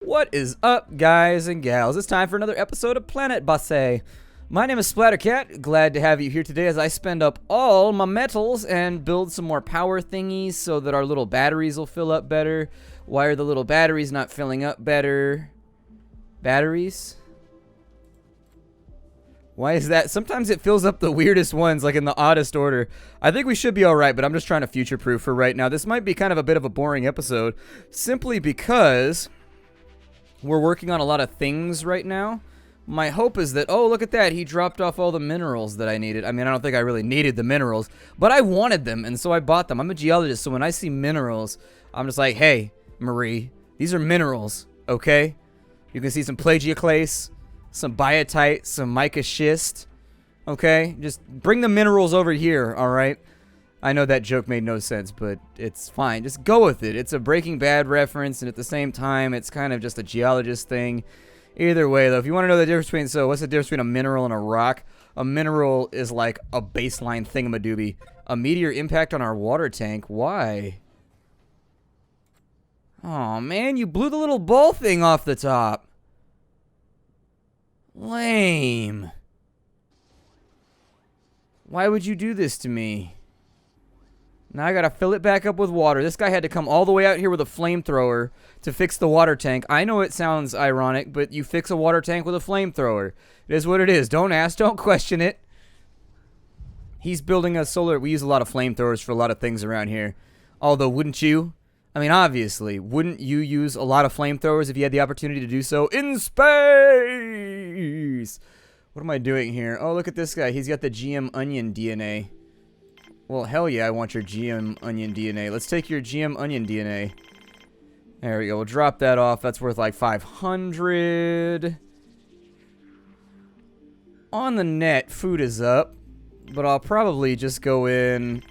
What is up, guys and gals? It's time for another episode of Planetbase. My name is Splattercat. Glad to have you here today as I spend up all my metals and build some more power thingies so that our little batteries will fill up better. Why are the little batteries not filling up better? Batteries? Why is that? Sometimes it fills up the weirdest ones, like in the oddest order. I think we should be alright, but I'm just trying to future-proof for right now. This might be kind of a bit of a boring episode, simply because we're working on a lot of things right now. My hope is that, oh, look at that, he dropped off all the minerals that I needed. I mean, I don't think I really needed the minerals, but I wanted them, and so I bought them. I'm a geologist, so when I see minerals, I'm just like, hey, Marie, these are minerals, okay? You can see some plagioclase, some biotite, some mica schist, okay? Just bring the minerals over here, alright? I know that joke made no sense, but it's fine. Just go with it. It's a Breaking Bad reference, and at the same time, it's kind of just a geologist thing. Either way, though, if you want to know the difference between, so what's the difference between a mineral and a rock? A mineral is like a baseline thingamadoobie. A meteor impact on our water tank? Why? Oh man, you blew the little ball thing off the top. Lame. Why would you do this to me? Now I gotta fill it back up with water. This guy had to come all the way out here with a flamethrower to fix the water tank. I know it sounds ironic, but you fix a water tank with a flamethrower. It is what it is. Don't ask, don't question it. He's building a solar... We use a lot of flamethrowers for a lot of things around here. Although, wouldn't you? I mean, obviously, wouldn't you use a lot of flamethrowers if you had the opportunity to do so in space? What am I doing here? Oh, look at this guy. He's got the GM onion DNA. Well, hell yeah, I want your GM onion DNA. Let's take your GM onion DNA. There we go. We'll drop that off. That's worth like 500. On the net, food is up. But I'll probably just go in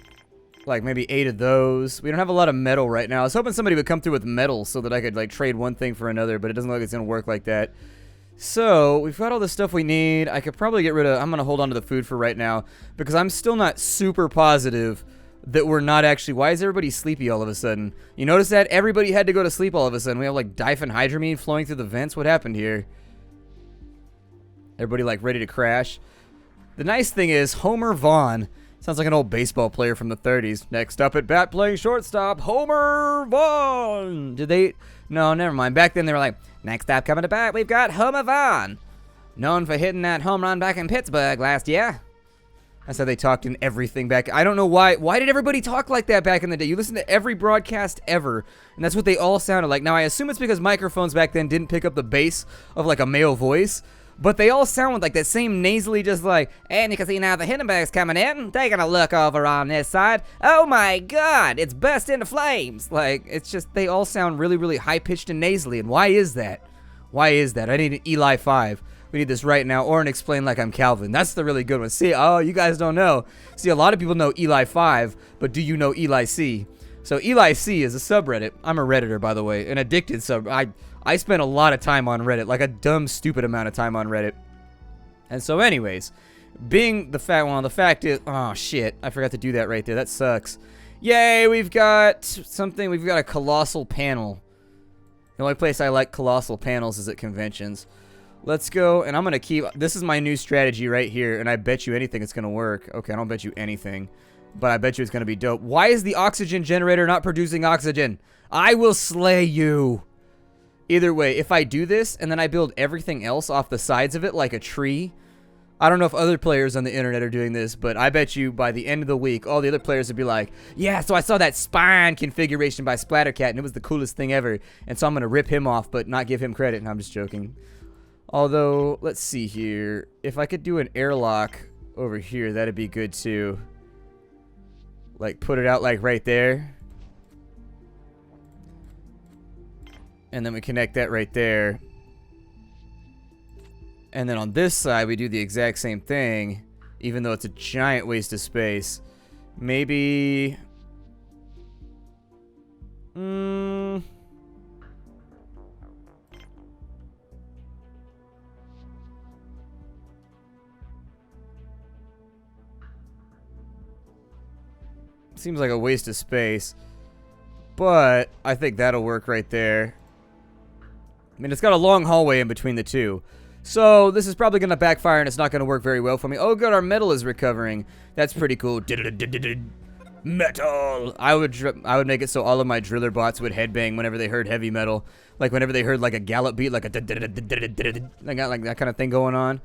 like maybe 8 of those. We don't have a lot of metal right now. I was hoping somebody would come through with metal so that I could like trade one thing for another, but it doesn't look like it's going to work like that. So, we've got all the stuff we need. I could probably get rid of... I'm going to hold on to the food for right now, because I'm still not super positive that we're not actually... Why is everybody sleepy all of a sudden? You notice that? Everybody had to go to sleep all of a sudden. We have, like, diphenhydramine flowing through the vents. What happened here? Everybody, like, ready to crash? The nice thing is, Homer Vaughn... Sounds like an old baseball player from the 30s. Next up at bat playing shortstop, Homer Vaughn. Did they... No, never mind. Back then they were like, next up coming to bat, we've got Homer Vaughn. Known for hitting that home run back in Pittsburgh last year. That's how they talked in everything back. I don't know why. Why did everybody talk like that back in the day? You listen to every broadcast ever, and that's what they all sounded like. Now, I assume it's because microphones back then didn't pick up the bass of like a male voice. But they all sound like that same nasally, just like, and you can see now the Hindenburg's coming in, taking a look over on this side. Oh my god, it's burst into flames. Like, it's just, they all sound really, really high-pitched and nasally, and why is that? Why is that? I need an Eli 5. We need this right now, or an Explain Like I'm Calvin. That's the really good one. See, oh, you guys don't know. See, a lot of people know Eli 5, but do you know Eli C? So Eli C is a subreddit. I'm a Redditor, by the way, an addicted I spent a lot of time on Reddit, like a dumb, stupid amount of time on Reddit. And so anyways, being the fact, well, the fact is, oh shit, I forgot to do that right there. That sucks. Yay, we've got something, we've got a colossal panel. The only place I like colossal panels is at conventions. Let's go, and I'm going to keep, this is my new strategy right here, and I bet you anything it's going to work. Okay, I don't bet you anything, but I bet you it's going to be dope. Why is the oxygen generator not producing oxygen? I will slay you. Either way, if I do this, and then I build everything else off the sides of it like a tree, I don't know if other players on the internet are doing this, but I bet you by the end of the week, all the other players would be like, yeah, so I saw that spine configuration by Splattercat, and it was the coolest thing ever, and so I'm going to rip him off, but not give him credit, and I'm just joking. Although, let's see here, if I could do an airlock over here, that'd be good too. Like, put it out like right there. And then we connect that right there. And then on this side, we do the exact same thing, even though it's a giant waste of space. Maybe... Seems like a waste of space. But I think that'll work right there. I mean, it's got a long hallway in between the two. So this is probably going to backfire and it's not going to work very well for me. Oh, good, our metal is recovering. That's pretty cool. Metal! I would make it so all of my driller bots would headbang whenever they heard heavy metal. Like whenever they heard like a gallop beat, like a they got like that kind of thing going on.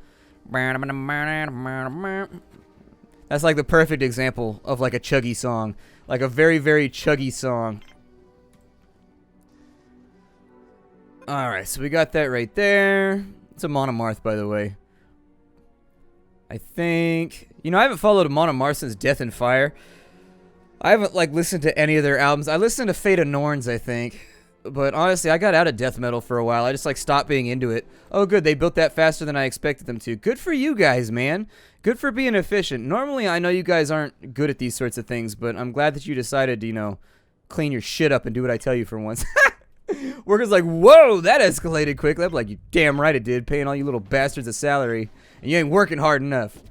That's like the perfect example of like a chuggy song. Like a very, very chuggy song. Alright, so we got that right there. It's a Monomarth, by the way. I think... You know, I haven't followed a Monomarth since Death and Fire. I haven't, like, listened to any of their albums. I listened to Fate of Norns, I think. But honestly, I got out of death metal for a while. I just, like, stopped being into it. Oh, good, they built that faster than I expected them to. Good for you guys, man. Good for being efficient. Normally, I know you guys aren't good at these sorts of things, but I'm glad that you decided to, you know, clean your shit up and do what I tell you for once. Workers like, whoa, that escalated quickly. I'm like, you damn right it did, paying all you little bastards a salary, and you ain't working hard enough.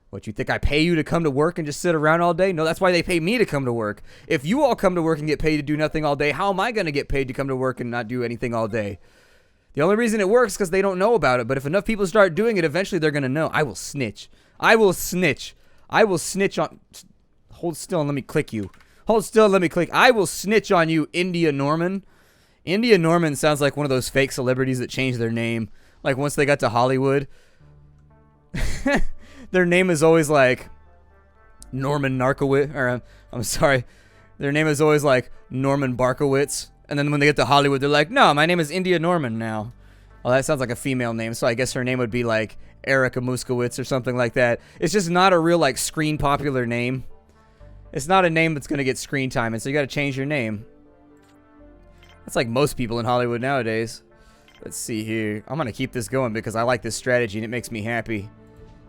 What, you think I pay you to come to work and just sit around all day? No, that's why they pay me to come to work. If you all come to work and get paid to do nothing all day, how am I going to get paid to come to work and not do anything all day? The only reason it works is because they don't know about it, but if enough people start doing it, eventually they're going to know. I will snitch. I will snitch. I will snitch on... Hold still and let me click you. Hold still and let me click. I will snitch on you, India Norman. India Norman sounds like one of those fake celebrities that changed their name. Like once they got to Hollywood. Their name is always like Norman Narkowitz. Or I'm sorry. Their name is always like Norman Barkowitz. And then when they get to Hollywood, they're like, no, my name is India Norman now. Well, that sounds like a female name. So I guess her name would be like Erica Muskowitz or something like that. It's just not a real like screen popular name. It's not a name that's going to get screen time. And so you got to change your name. That's like most people in Hollywood nowadays. Let's see here. I'm going to keep this going because I like this strategy and it makes me happy.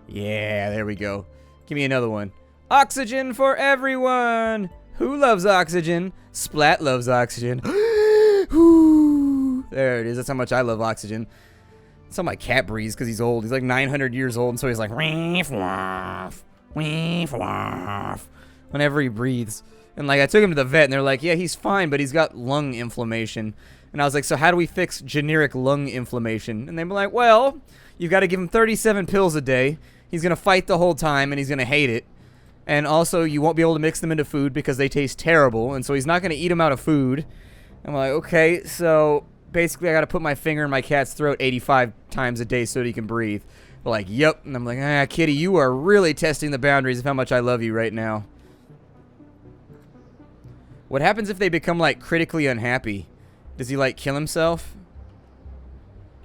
Yeah, there we go. Give me another one. Oxygen for everyone. Who loves oxygen? Splat loves oxygen. There it is. That's how much I love oxygen. That's how my cat breathes because he's old. He's like 900 years old, and so he's like whenever he breathes. And like I took him to the vet, and they're like, yeah, he's fine, but he's got lung inflammation. And I was like, so how do we fix generic lung inflammation? And they were like, well, you've got to give him 37 pills a day. He's going to fight the whole time, and he's going to hate it. And also, you won't be able to mix them into food because they taste terrible. And so he's not going to eat them out of food. I'm like, okay, so basically I got to put my finger in my cat's throat 85 times a day so that he can breathe. They're like, yep. And I'm like, ah, kitty, you are really testing the boundaries of how much I love you right now. What happens if they become, like, critically unhappy? Does he, like, kill himself?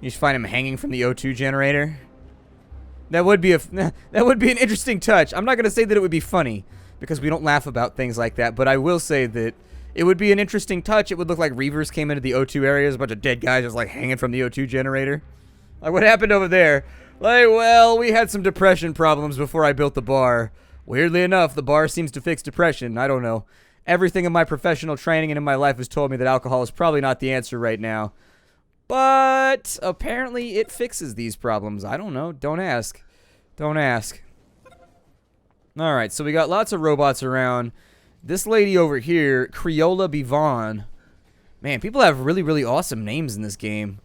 You just find him hanging from the O2 generator? That would be an interesting touch. I'm not going to say that it would be funny, because we don't laugh about things like that, but I will say that it would be an interesting touch. It would look like Reavers came into the O2 area. There's a bunch of dead guys just, like, hanging from the O2 generator. Like, what happened over there? Like, well, we had some depression problems before I built the bar. Weirdly enough, the bar seems to fix depression. I don't know. Everything in my professional training and in my life has told me that alcohol is probably not the answer right now. But apparently it fixes these problems. I don't know. Don't ask. Don't ask. Alright, so we got lots of robots around. This lady over here, Creola Bivon. Man, people have really, really awesome names in this game.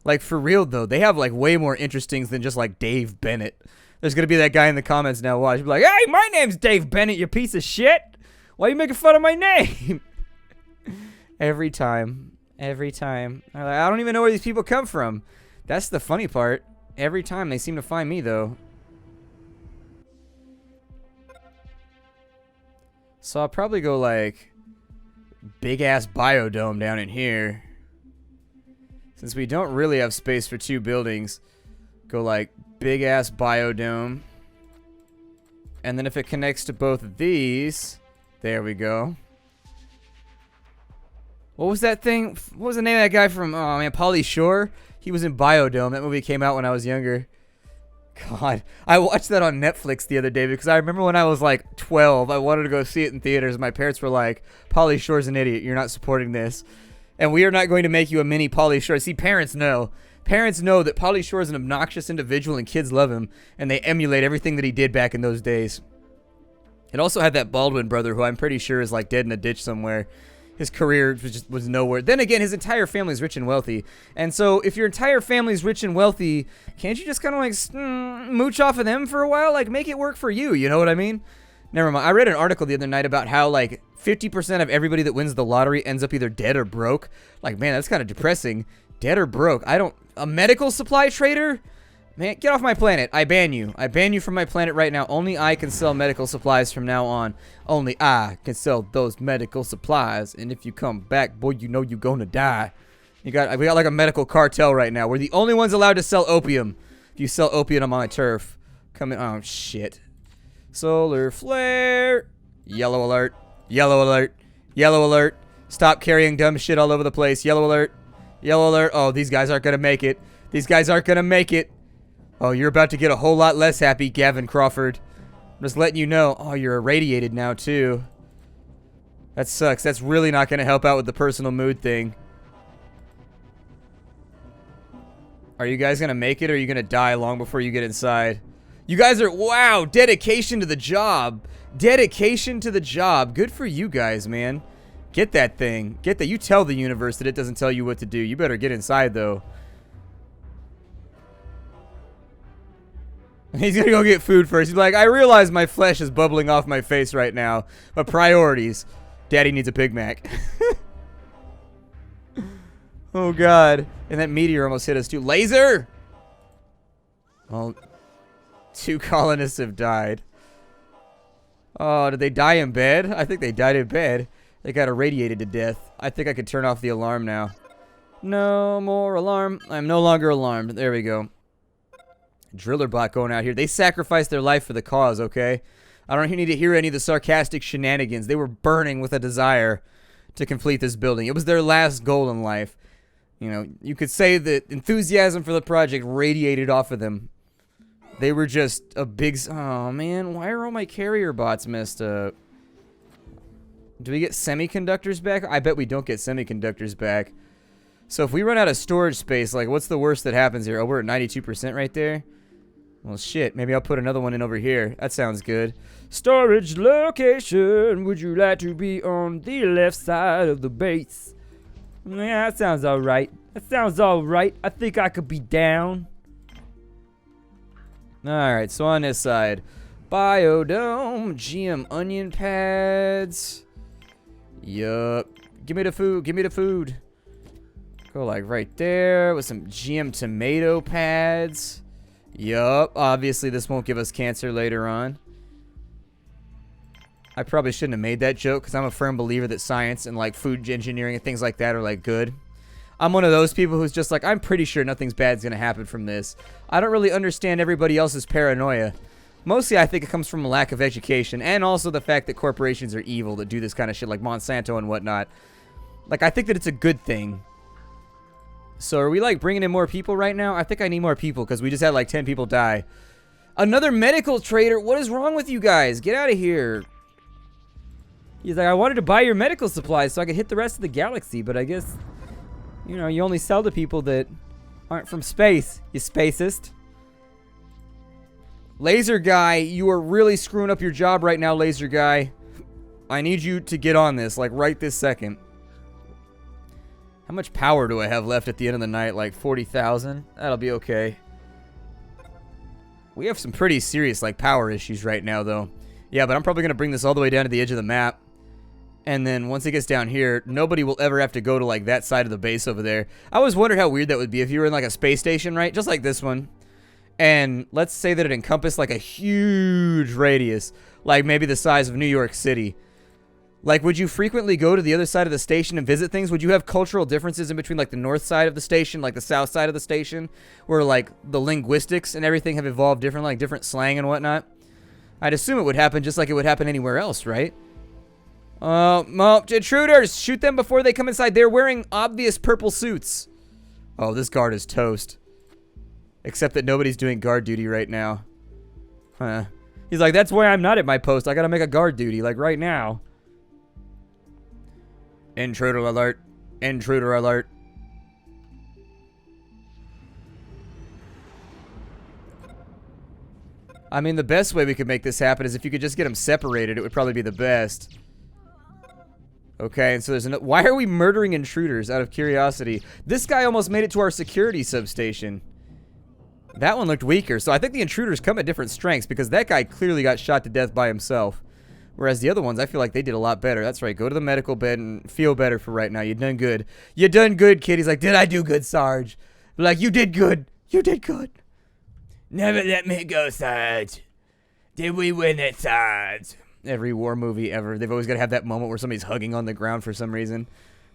Like, for real, though. They have, like, way more interesting than just, like, Dave Bennett. There's gonna be that guy in the comments now. Watch. He'll be like, hey, my name's Dave Bennett, you piece of shit. Why are you making fun of my name? Every time. Every time. I don't even know where these people come from. That's the funny part. Every time they seem to find me, though. So I'll probably go, like, big-ass biodome down in here. Since we don't really have space for two buildings, go, like, big-ass biodome. And then if it connects to both of these... There we go. What was that thing? What was the name of that guy from, oh man, Pauly Shore? He was in Biodome. That movie came out when I was younger. God. I watched that on Netflix the other day because I remember when I was like 12, I wanted to go see it in theaters. My parents were like, Pauly Shore's an idiot. You're not supporting this. And we are not going to make you a mini Pauly Shore. See, parents know. Parents know that Pauly Shore is an obnoxious individual and kids love him. And they emulate everything that he did back in those days. It also had that Baldwin brother who I'm pretty sure is like dead in a ditch somewhere. his career was nowhere. Then again, his entire family's rich and wealthy. And so if your entire family's rich and wealthy, can't you just kind of like mooch off of them for a while? Like, make it work for you. You know what I mean? Never mind. I read an article the other night about how like 50% of everybody that wins the lottery ends up either dead or broke. Like, man, that's kind of depressing. Dead or broke. A medical supply trader? Man, get off my planet. I ban you. I ban you from my planet right now. Only I can sell medical supplies from now on. Only I can sell those medical supplies. And if you come back, boy, you know you're gonna die. We got like a medical cartel right now. We're the only ones allowed to sell opium. If you sell opium on my turf. Come in. Oh, shit. Solar flare. Yellow alert. Yellow alert. Yellow alert. Stop carrying dumb shit all over the place. Yellow alert. Yellow alert. Oh, these guys aren't gonna make it. These guys aren't gonna make it. Oh, you're about to get a whole lot less happy, Gavin Crawford. I'm just letting you know. Oh, you're irradiated now, too. That sucks. That's really not going to help out with the personal mood thing. Are you guys going to make it, or are you going to die long before you get inside? You guys are... Wow, dedication to the job. Dedication to the job. Good for you guys, man. Get that thing. Get that. You tell the universe that it doesn't tell you what to do. You better get inside, though. He's gonna go get food first. He's like, I realize my flesh is bubbling off my face right now, but priorities. Daddy needs a Big Mac. Oh, God. And that meteor almost hit us, too. Laser! Well, 2 colonists have died. Oh, did they die in bed? I think they died in bed. They got irradiated to death. I think I could turn off the alarm now. No more alarm. I'm no longer alarmed. There we go. Driller bot going out here. They sacrificed their life for the cause, okay? I don't need to hear any of the sarcastic shenanigans. They were burning with a desire to complete this building. It was their last goal in life. You know, you could say that enthusiasm for the project radiated off of them. They were just a big... Oh, man. Why are all my carrier bots messed up? Do we get semiconductors back? I bet we don't get semiconductors back. So if we run out of storage space, like, what's the worst that happens here? Oh, we're at 92% right there? Well, shit. Maybe I'll put another one in over here. That sounds good. Storage location. Would you like to be on the left side of the base? Yeah, that sounds alright. That sounds alright. I think I could be down. Alright, so on this side. Biodome. GM onion pads. Yup. Give me the food. Give me the food. Go like right there with some GM tomato pads. Yup. Obviously, this won't give us cancer later on. I probably shouldn't have made that joke because I'm a firm believer that science and like food engineering and things like that are like good. I'm one of those people who's just like, I'm pretty sure nothing's bad's going to happen from this. I don't really understand everybody else's paranoia. Mostly, I think it comes from a lack of education and also the fact that corporations are evil that do this kind of shit like Monsanto and whatnot. Like, I think that it's a good thing. So are we like bringing in more people right now? I think I need more people because we just had like 10 people die. Another medical trader? What is wrong with you guys? Get out of here. He's like, I wanted to buy your medical supplies so I could hit the rest of the galaxy, but I guess, you know, you only sell to people that aren't from space, you spacist. Laser guy, you are really screwing up your job right now, laser guy. I need you to get on this, like right this second. How much power do I have left at the end of the night? Like 40,000? That'll be okay. We have some pretty serious like power issues right now though. Yeah, but I'm probably going to bring this all the way down to the edge of the map. And then once it gets down here, nobody will ever have to go to like that side of the base over there. I always wondered how weird that would be if you were in like a space station, right? Just like this one. And let's say that it encompassed like a huge radius. Like maybe the size of New York City. Like, would you frequently go to the other side of the station and visit things? Would you have cultural differences in between, like, the north side of the station, like the south side of the station, where, like, the linguistics and everything have evolved different, like, different slang and whatnot? I'd assume it would happen just like it would happen anywhere else, right? Well, intruders! Shoot them before they come inside. They're wearing obvious purple suits. Oh, this guard is toast. Except that nobody's doing guard duty right now. Huh. He's like, that's why I'm not at my post. I gotta make a guard duty, like, right now. Intruder alert. Intruder alert. I mean, the best way we could make this happen is if you could just get them separated. It would probably be the best. Okay, and so there's why are we murdering intruders out of curiosity? This guy almost made it to our security substation. That one looked weaker, so I think the intruders come at different strengths because that guy clearly got shot to death by himself. Whereas the other ones, I feel like they did a lot better. That's right, go to the medical bed and feel better for right now. You done good. You done good, kid. He's like, did I do good, Sarge? Like, you did good. You did good. Never let me go, Sarge. Did we win it, Sarge? Every war movie ever, they've always got to have that moment where somebody's hugging on the ground for some reason.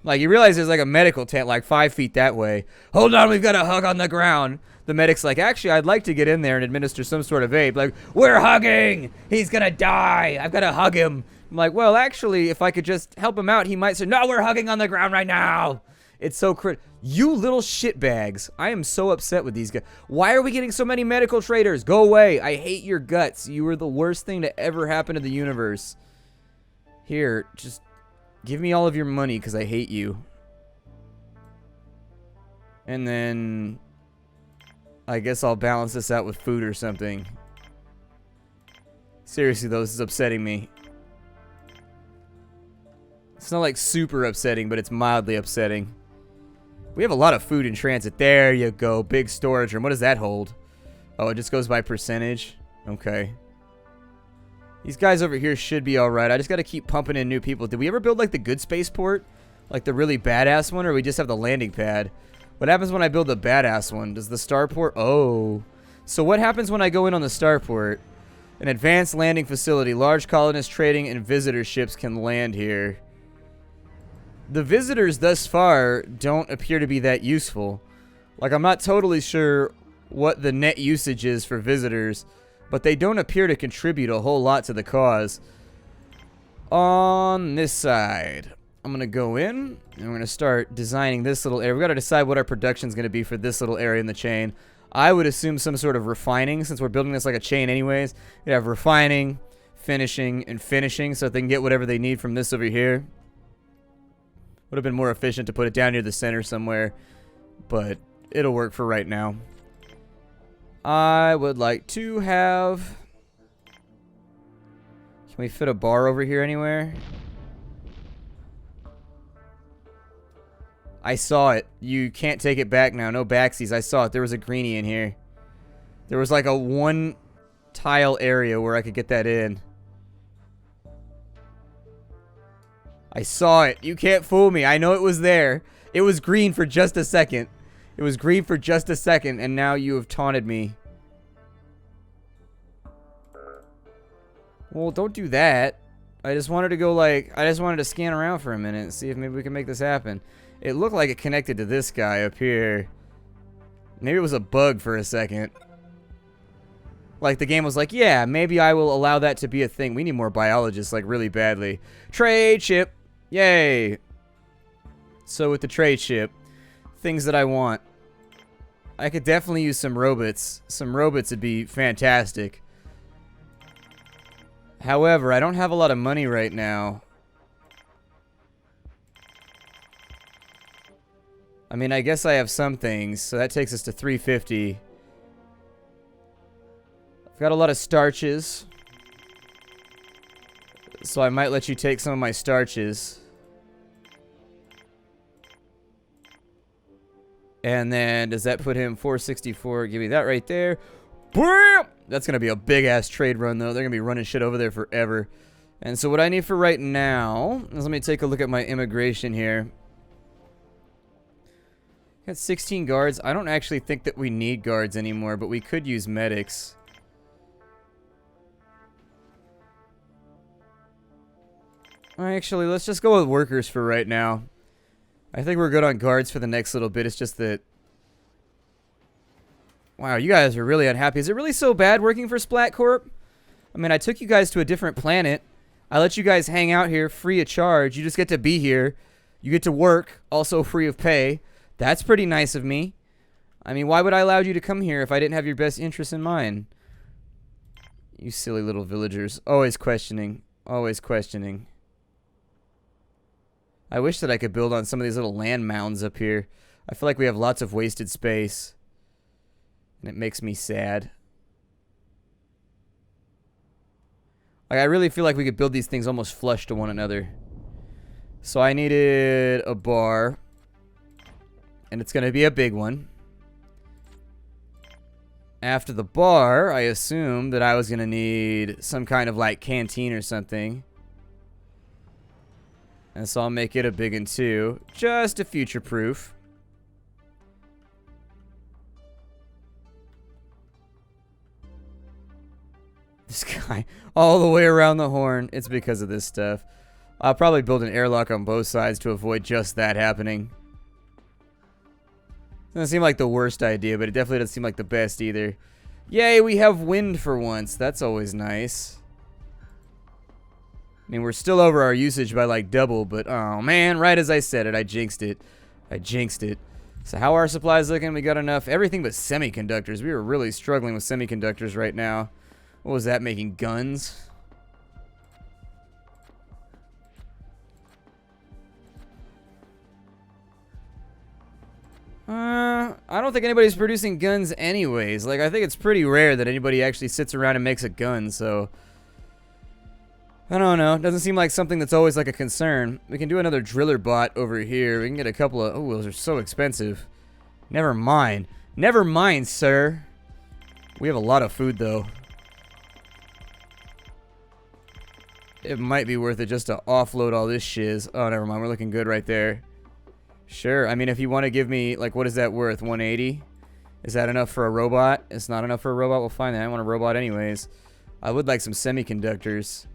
Like, you realize there's like a medical tent like 5 feet that way. Hold on, we've got a hug on the ground. The medic's like, actually, I'd like to get in there and administer some sort of aid. Like, we're hugging. He's going to die. I've got to hug him. I'm like, well, actually, if I could just help him out, he might say, no, we're hugging on the ground right now. It's so you little shitbags. I am so upset with these guys. Why are we getting so many medical traders? Go away. I hate your guts. You were the worst thing to ever happen to the universe. Here, just give me all of your money because I hate you. And then I guess I'll balance this out with food or something. Seriously, though, this is upsetting me. It's not like super upsetting, but it's mildly upsetting. We have a lot of food in transit. There you go. Big storage room. What does that hold? Oh, it just goes by percentage? Okay. These guys over here should be alright. I just got to keep pumping in new people. Did we ever build, like, the good spaceport? Like, the really badass one? Or we just have the landing pad? What happens when I build the badass one? Does the starport... Oh. So what happens when I go in on the starport? An advanced landing facility. Large colonist trading and visitor ships can land here. The visitors thus far don't appear to be that useful. Like, I'm not totally sure what the net usage is for visitors, but they don't appear to contribute a whole lot to the cause. On this side, I'm going to go in, and we're going to start designing this little area. We've got to decide what our production's going to be for this little area in the chain. I would assume some sort of refining, since we're building this like a chain anyways. We have refining, finishing, and finishing, so that they can get whatever they need from this over here. Would have been more efficient to put it down near the center somewhere, but it'll work for right now. I would like to have... Can we fit a bar over here anywhere? I saw it. You can't take it back now. No backsies. I saw it. There was a greenie in here. There was like a one tile area where I could get that in. I saw it. You can't fool me. I know it was there. It was green for just a second. It was green for just a second, and now you have taunted me. Well, don't do that. I just wanted to go like... I just wanted to scan around for a minute and see if maybe we can make this happen. It looked like it connected to this guy up here. Maybe it was a bug for a second. Like, the game was like, yeah, maybe I will allow that to be a thing. We need more biologists, like, really badly. Trade ship. Yay. So with the trade ship, things that I want. I could definitely use some robots. Some robots would be fantastic. However, I don't have a lot of money right now. I mean, I guess I have some things, so that takes us to 350. I've got a lot of starches, so I might let you take some of my starches. And then, does that put him 464? Give me that right there. Bam! That's going to be a big-ass trade run, though. They're going to be running shit over there forever. And so what I need for right now is, let me take a look at my immigration here. Got 16 guards. I don't actually think that we need guards anymore, but we could use medics. Actually, let's just go with workers for right now. I think we're good on guards for the next little bit. It's just that... Wow, you guys are really unhappy. Is it really so bad working for Splat Corp? I mean, I took you guys to a different planet. I let you guys hang out here free of charge. You just get to be here. You get to work, also free of pay. That's pretty nice of me. I mean, why would I allow you to come here if I didn't have your best interests in mind? You silly little villagers. Always questioning. Always questioning. I wish that I could build on some of these little land mounds up here. I feel like we have lots of wasted space. And it makes me sad. Like, I really feel like we could build these things almost flush to one another. So I needed a bar. And it's going to be a big one. After the bar, I assumed that I was going to need some kind of like canteen or something. And so I'll make it a big one too. Just to future-proof. This guy, all the way around the horn. It's because of this stuff. I'll probably build an airlock on both sides to avoid just that happening. Doesn't seem like the worst idea, but it definitely doesn't seem like the best either. Yay, we have wind for once. That's always nice. I mean, we're still over our usage by like double, but oh man, right as I said it, I jinxed it. I jinxed it. So how are our supplies looking? We got enough. Everything but semiconductors. We are really struggling with semiconductors right now. What was that, making guns? I don't think anybody's producing guns anyways. Like, I think it's pretty rare that anybody actually sits around and makes a gun, so... I don't know. It doesn't seem like something that's always like a concern. We can do another driller bot over here. We can get a couple of... Oh, those are so expensive. Never mind. Never mind, sir. We have a lot of food, though. It might be worth it just to offload all this shiz. Oh, never mind. We're looking good right there. Sure. I mean, if you want to give me, like, what is that worth? 180? Is that enough for a robot? It's not enough for a robot? We'll find that. I want a robot anyways. I would like some semiconductors.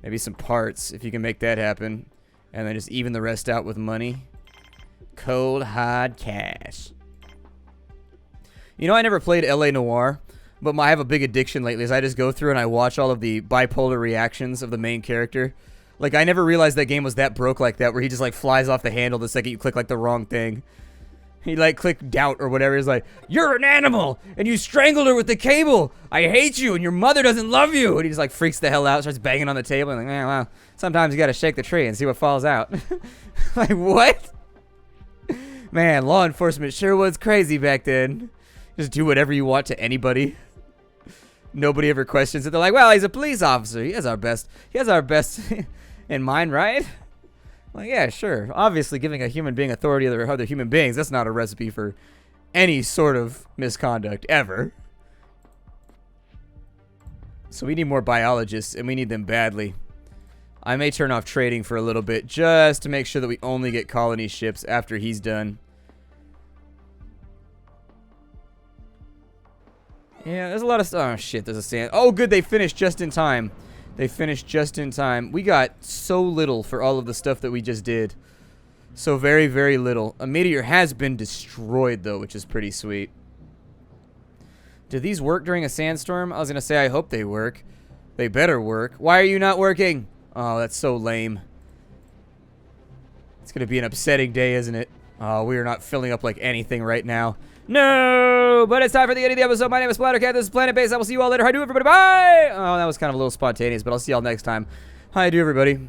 Maybe some parts, if you can make that happen. And then just even the rest out with money. Cold, hard cash. You know, I never played L.A. Noire. But I have a big addiction lately is I just go through and I watch all of the bipolar reactions of the main character. Like, I never realized that game was that broke like that, where he just, like, flies off the handle the second you click, like, the wrong thing. He, like, clicked doubt or whatever. He's like, you're an animal, and you strangled her with the cable. I hate you, and your mother doesn't love you. And he just, like, freaks the hell out, starts banging on the table. And like, man, well, sometimes you gotta shake the tree and see what falls out. Like, what? Man, law enforcement sure was crazy back then. Just do whatever you want to anybody. Nobody ever questions it. They're like, well, he's a police officer. He has our best in mind, right? Like, yeah, sure. Obviously, giving a human being authority over other human beings, that's not a recipe for any sort of misconduct, ever. So we need more biologists, and we need them badly. I may turn off trading for a little bit, just to make sure that we only get colony ships after he's done. Yeah, there's a lot of stuff. Oh, shit, there's a sand. Oh, good, they finished just in time. They finished just in time. We got so little for all of the stuff that we just did. So very, very little. A meteor has been destroyed, though, which is pretty sweet. Do these work during a sandstorm? I was going to say, I hope they work. They better work. Why are you not working? Oh, that's so lame. It's going to be an upsetting day, isn't it? Oh, we are not filling up like anything right now. No, but it's time for the end of the episode. My name is Splattercat. This is Planetbase. I will see you all later. Hi, do everybody. Bye. Oh, that was kind of a little spontaneous, but I'll see y'all next time. Hi, do everybody.